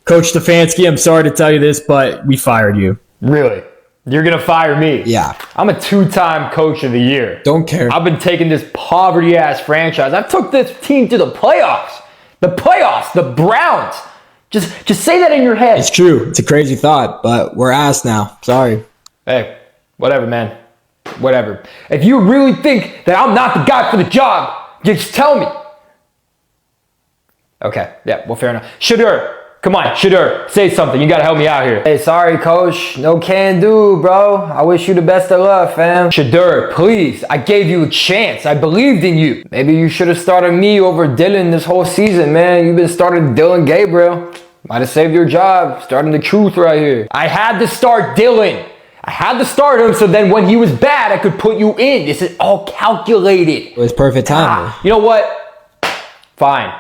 Coach Stefanski, I'm sorry to tell you this, but we fired you. Really? You're going to fire me? Yeah. I'm a 2-time coach of the year. Don't care. I've been taking this poverty-ass franchise. I took this team to the playoffs. The Browns. Just say that in your head. It's true. It's a crazy thought, but we're ass now. Sorry. Hey, whatever, man. Whatever. If you really think that I'm not the guy for the job, just tell me. Okay, yeah, well, fair enough. Shedeur, come on, Shedeur, say something. You gotta help me out here. Hey, sorry, coach. No can do, bro. I wish you the best of luck, fam. Shedeur, please. I gave you a chance. I believed in you. Maybe you should have started me over Dylan this whole season, man. You've been starting Dylan Gabriel. Might have saved your job. Starting the truth right here. I had to start Dylan. I had to start him so then when he was bad, I could put you in. This is all calculated. It was perfect timing. You know what? Fine,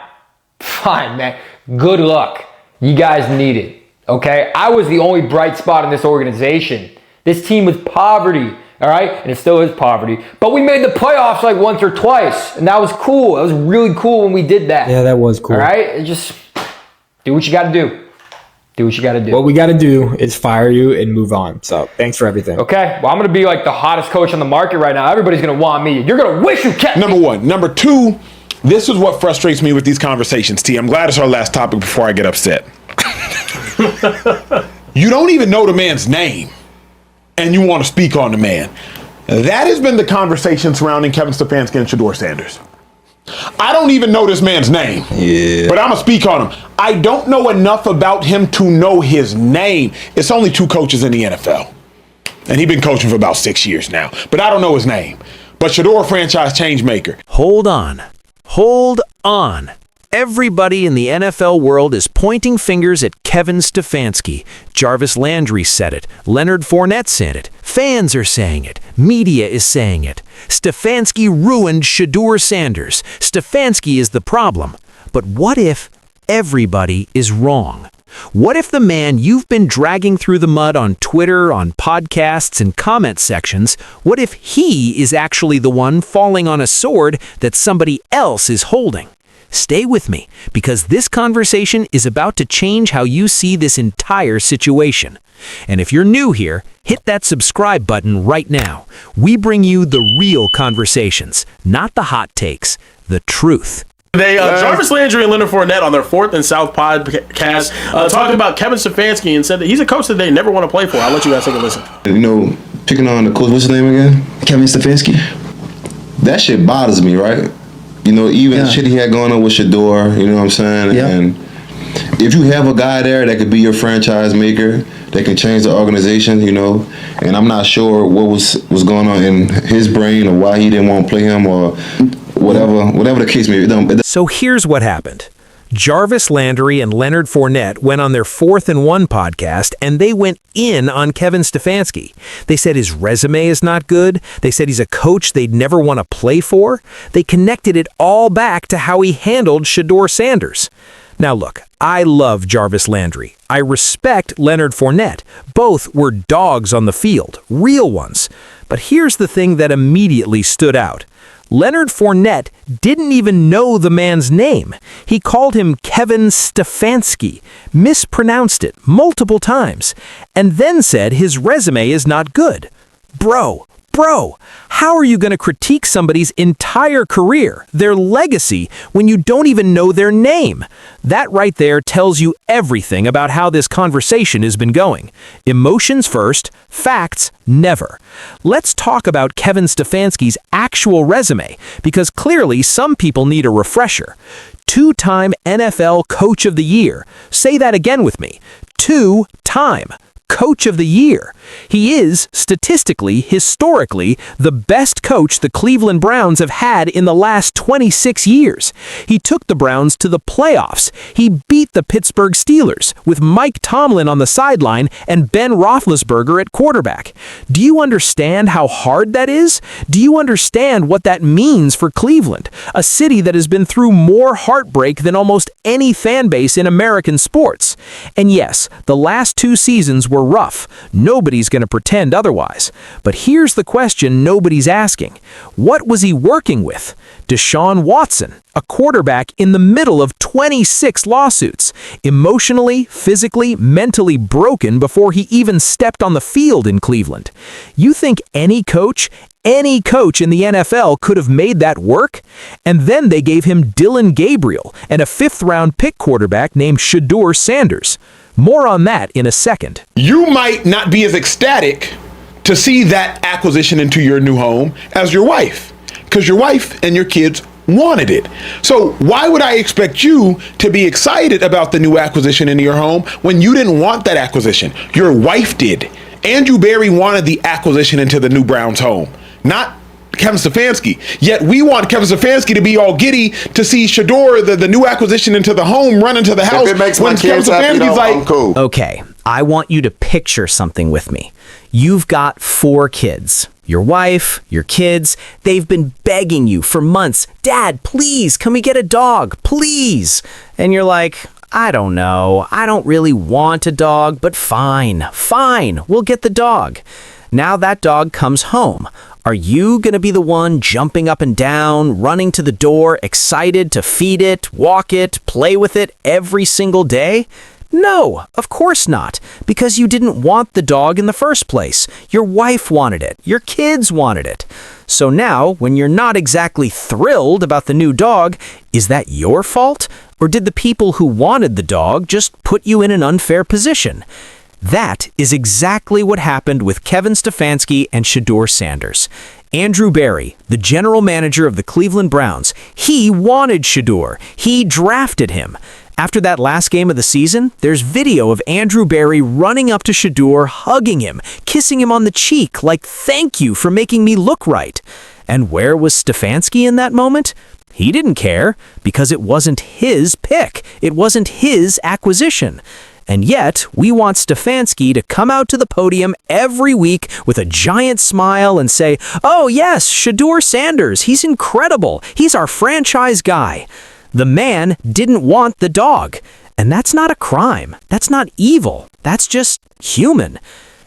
man. Good luck. You guys need it, okay? I was the only bright spot in this organization. This team was poverty, all right? And it still is poverty. But we made the playoffs like once or twice, and that was cool. That was really cool when we did that. Yeah, that was cool. All right? Just do what you got to do. Do what you got to do. What we got to do is fire you and move on. So thanks for everything. Okay. Well, I'm going to be like the hottest coach on the market right now. Everybody's going to want me. You're going to wish you kept me. Number one. Number two, this is what frustrates me with these conversations, T. I'm glad it's our last topic before I get upset. You don't even know the man's name, and you want to speak on the man. That has been the conversation surrounding Kevin Stefanski and Shedeur Sanders. I don't even know this man's name, but I'm going to speak on him. I don't know enough about him to know his name. It's only 2 coaches in the NFL, and he's been coaching for about 6 years now, but I don't know his name. But Shedeur, franchise change maker. Hold on. Everybody in the NFL world is pointing fingers at Kevin Stefanski. Jarvis Landry said it. Leonard Fournette said it. Fans are saying it. Media is saying it. Stefanski ruined Shedeur Sanders. Stefanski is the problem. But what if everybody is wrong? What if the man you've been dragging through the mud on Twitter, on podcasts, and comment sections, what if he is actually the one falling on a sword that somebody else is holding? Stay with me, because this conversation is about to change how you see this entire situation. And if you're new here, hit that subscribe button right now. We bring you the real conversations, not the hot takes, the truth. Jarvis Landry and Leonard Fournette on their 4th and South podcast talked about Kevin Stefanski and said that he's a coach that they never want to play for. I'll let you guys take a listen. You know, picking on the coach, what's his name again? Kevin Stefanski. That shit bothers me, right? You know, even the shit he had going on with Shedeur, you know what I'm saying? Yeah. And if you have a guy there that could be your franchise maker, that can change the organization, you know, and I'm not sure what was going on in his brain or why he didn't want to play him or whatever the case may be. So here's what happened. Jarvis Landry and Leonard Fournette went on their 4th and 1 podcast, and they went in on Kevin Stefanski. They said his resume is not good. They said he's a coach they'd never want to play for. They connected it all back to how he handled Shedeur Sanders. Now look, I love Jarvis Landry. I respect Leonard Fournette. Both were dogs on the field, real ones. But here's the thing that immediately stood out. Leonard Fournette didn't even know the man's name. He called him Kevin Stefanski, mispronounced it multiple times, and then said his resume is not good. Bro, how are you going to critique somebody's entire career, their legacy, when you don't even know their name? That right there tells you everything about how this conversation has been going. Emotions first, facts never. Let's talk about Kevin Stefanski's actual resume, because clearly some people need a refresher. 2-time NFL Coach of the Year. Say that again with me. 2-time Coach of the Year. He is, statistically, historically, the best coach the Cleveland Browns have had in the last 26 years. He took the Browns to the playoffs. He beat the Pittsburgh Steelers with Mike Tomlin on the sideline and Ben Roethlisberger at quarterback. Do you understand how hard that is? Do you understand what that means for Cleveland, a city that has been through more heartbreak than almost any fan base in American sports? And yes, the last 2 seasons were were rough. Nobody's going to pretend otherwise. But here's the question nobody's asking. What was he working with? Deshaun Watson, a quarterback in the middle of 26 lawsuits, emotionally, physically, mentally broken before he even stepped on the field in Cleveland. You think any coach in the NFL could have made that work? And then they gave him Dylan Gabriel and a fifth-round pick quarterback named Shedeur Sanders. More on that in a second. You might not be as ecstatic to see that acquisition into your new home as your wife, because your wife and your kids wanted it. So why would I expect you to be excited about the new acquisition into your home when you didn't want that acquisition? Your wife did. Andrew Barry wanted the acquisition into the new Browns home, not Kevin Stefanski. Yet we want Kevin Stefanski to be all giddy to see Shedeur, the new acquisition, into the home, run into the house. If it makes when my kids happy, though, I'm cool. Okay, I want you to picture something with me. You've got 4 kids. Your wife, your kids, they've been begging you for months. Dad, please, can we get a dog? Please. And you're like, I don't know. I don't really want a dog, but fine, we'll get the dog. Now that dog comes home. Are you going to be the one jumping up and down, running to the door, excited to feed it, walk it, play with it every single day? No, of course not, because you didn't want the dog in the first place. Your wife wanted it. Your kids wanted it. So now, when you're not exactly thrilled about the new dog, is that your fault? Or did the people who wanted the dog just put you in an unfair position? That is exactly what happened with Kevin Stefanski and Shedeur Sanders. Andrew Barry, the general manager of the Cleveland Browns, he wanted Shedeur. He drafted him. After that last game of the season, there's video of Andrew Barry running up to Shedeur, hugging him, kissing him on the cheek, like, thank you for making me look right. And where was Stefanski in that moment? He didn't care, because it wasn't his pick. It wasn't his acquisition. And yet, we want Stefanski to come out to the podium every week with a giant smile and say, oh yes, Shedeur Sanders, he's incredible. He's our franchise guy. The man didn't want the dog. And that's not a crime. That's not evil. That's just human.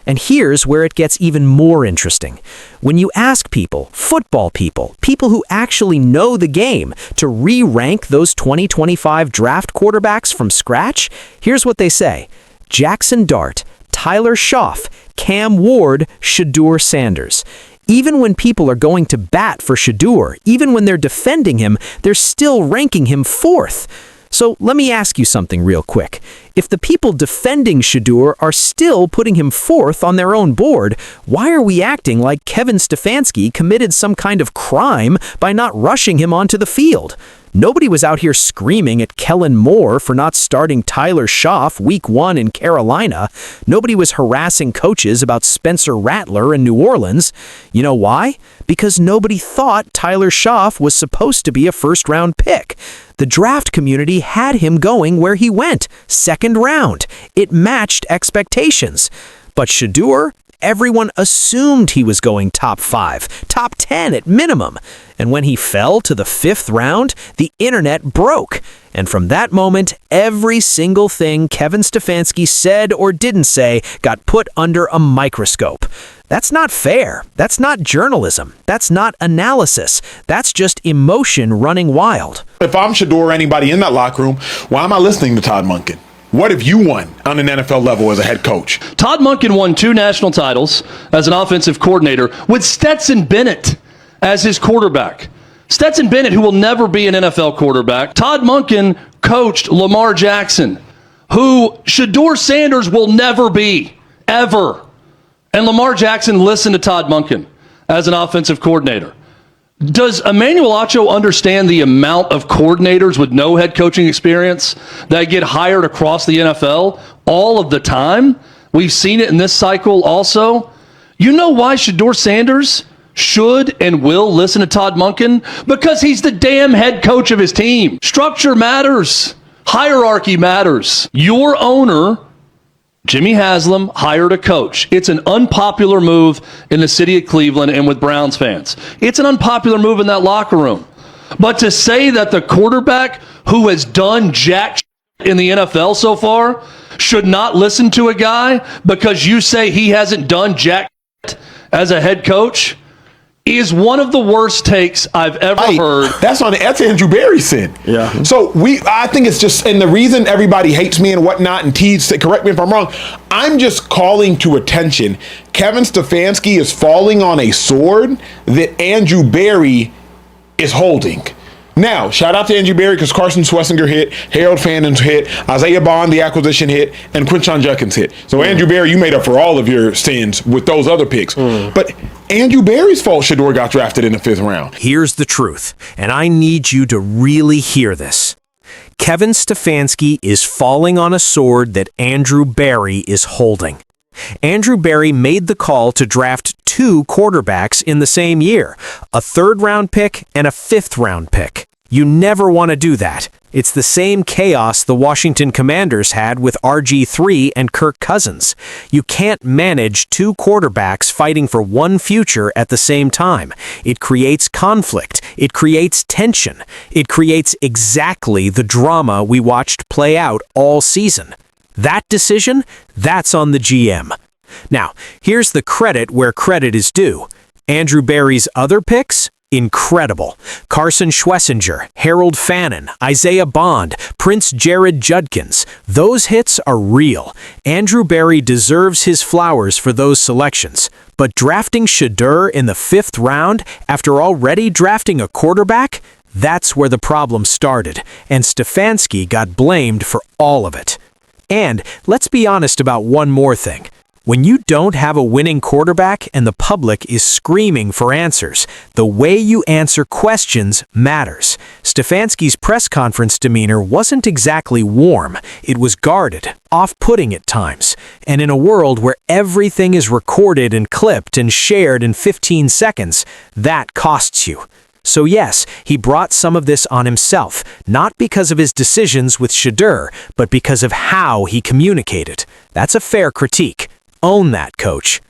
And here's where it gets even more interesting. When you ask people, football people, people who actually know the game, to re-rank those 2025 draft quarterbacks from scratch, here's what they say. Jackson Dart, Tyler Schaff, Cam Ward, Shedeur Sanders. Even when people are going to bat for Shedeur, even when they're defending him, they're still ranking him 4th. So let me ask you something real quick. If the people defending Shedeur are still putting him 4th on their own board, why are we acting like Kevin Stefanski committed some kind of crime by not rushing him onto the field? Nobody was out here screaming at Kellen Moore for not starting Tyler Schaff week 1 in Carolina. Nobody was harassing coaches about Spencer Rattler in New Orleans. You know why? Because nobody thought Tyler Schaff was supposed to be a first-round pick. The draft community had him going where he went, 2nd round. It matched expectations. But Shedeur, everyone assumed he was going top 5, top 10 at minimum. And when he fell to the 5th round, the internet broke. And from that moment, every single thing Kevin Stefanski said or didn't say got put under a microscope. That's not fair. That's not journalism. That's not analysis. That's just emotion running wild. If I'm Shedeur or anybody in that locker room, why am I listening to Todd Monken? What have you won on an NFL level as a head coach? Todd Monken won 2 national titles as an offensive coordinator with Stetson Bennett as his quarterback. Stetson Bennett, who will never be an NFL quarterback. Todd Monken coached Lamar Jackson, who Shedeur Sanders will never be, ever. And Lamar Jackson listened to Todd Monken as an offensive coordinator. Does Emmanuel Acho understand the amount of coordinators with no head coaching experience that get hired across the NFL all of the time? We've seen it in this cycle also. You know why Shedeur Sanders should and will listen to Todd Monken? Because he's the damn head coach of his team. Structure matters. Hierarchy matters. Your owner, Jimmy Haslam, hired a coach. It's an unpopular move in the city of Cleveland and with Browns fans. It's an unpopular move in that locker room. But to say that the quarterback who has done jack in the NFL so far should not listen to a guy because you say he hasn't done jack as a head coach is one of the worst takes I've ever heard. That's Andrew Barry said. Yeah. So I think it's just, and the reason everybody hates me and whatnot, and Teeds, correct me if I'm wrong, I'm just calling to attention, Kevin Stefanski is falling on a sword that Andrew Barry is holding. Now, shout out to Andrew Barry because Carson Schlesinger hit, Harold Fannon's hit, Isaiah Bond, the acquisition hit, and Quinshon Judkins hit. So Andrew Barry, you made up for all of your sins with those other picks. But Andrew Barry's fault Shedeur got drafted in the 5th round. Here's the truth, and I need you to really hear this. Kevin Stefanski is falling on a sword that Andrew Barry is holding. Andrew Barry made the call to draft 2 quarterbacks in the same year, a 3rd-round pick and a 5th-round pick. You never want to do that. It's the same chaos the Washington Commanders had with RG3 and Kirk Cousins. You can't manage 2 quarterbacks fighting for one future at the same time. It creates conflict. It creates tension. It creates exactly the drama we watched play out all season. That decision, that's on the GM. Now, here's the credit where credit is due. Andrew Barry's other picks? Incredible. Carson Schlesinger, Harold Fannin, Isaiah Bond, Prince Jared Judkins. Those hits are real. Andrew Barry deserves his flowers for those selections. But drafting Shedeur in the 5th round after already drafting a quarterback? That's where the problem started, and Stefanski got blamed for all of it. And let's be honest about one more thing. When you don't have a winning quarterback and the public is screaming for answers, the way you answer questions matters. Stefanski's press conference demeanor wasn't exactly warm. It was guarded, off-putting at times. And in a world where everything is recorded and clipped and shared in 15 seconds, that costs you. So yes, he brought some of this on himself, not because of his decisions with Shedeur, but because of how he communicated. That's a fair critique. Own that, coach.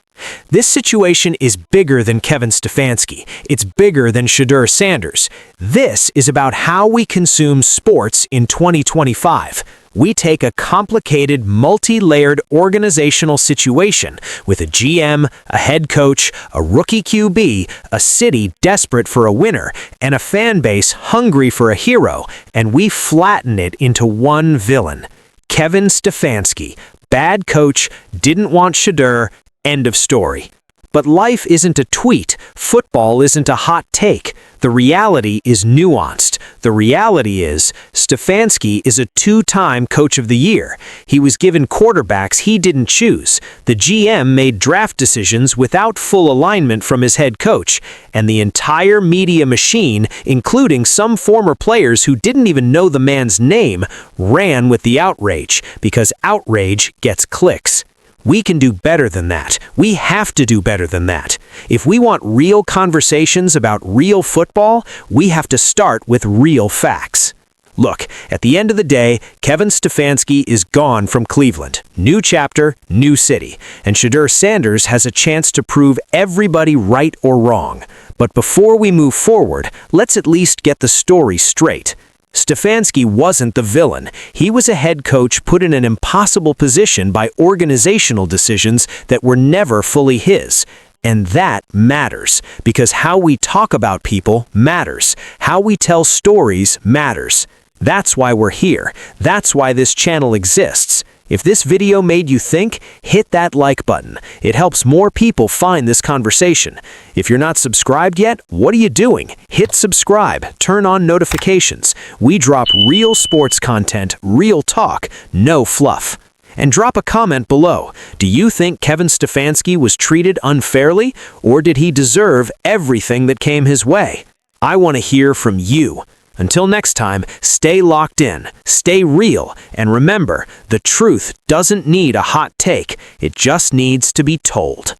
This situation is bigger than Kevin Stefanski. It's bigger than Shedeur Sanders. This is about how we consume sports in 2025. We take a complicated, multi-layered organizational situation with a GM, a head coach, a rookie QB, a city desperate for a winner, and a fan base hungry for a hero, and we flatten it into one villain. Kevin Stefanski. Bad coach, didn't want Shedeur, end of story. But life isn't a tweet. Football isn't a hot take. The reality is nuanced. The reality is Stefanski is a 2-time Coach of the Year. He was given quarterbacks he didn't choose. The GM made draft decisions without full alignment from his head coach. And the entire media machine, including some former players who didn't even know the man's name, ran with the outrage, because outrage gets clicks. We can do better than that. We have to do better than that. If we want real conversations about real football, we have to start with real facts. Look, at the end of the day, Kevin Stefanski is gone from Cleveland. New chapter, new city. And Shedeur Sanders has a chance to prove everybody right or wrong. But before we move forward, let's at least get the story straight. Stefanski wasn't the villain. He was a head coach put in an impossible position by organizational decisions that were never fully his. And that matters, because how we talk about people matters. How we tell stories matters. That's why we're here. That's why this channel exists. If this video made you think, hit that like button. It helps more people find this conversation. If you're not subscribed yet, what are you doing? Hit subscribe, turn on notifications. We drop real sports content, real talk, no fluff. And drop a comment below. Do you think Kevin Stefanski was treated unfairly, or did he deserve everything that came his way? I want to hear from you. Until next time, stay locked in, stay real, and remember, the truth doesn't need a hot take, it just needs to be told.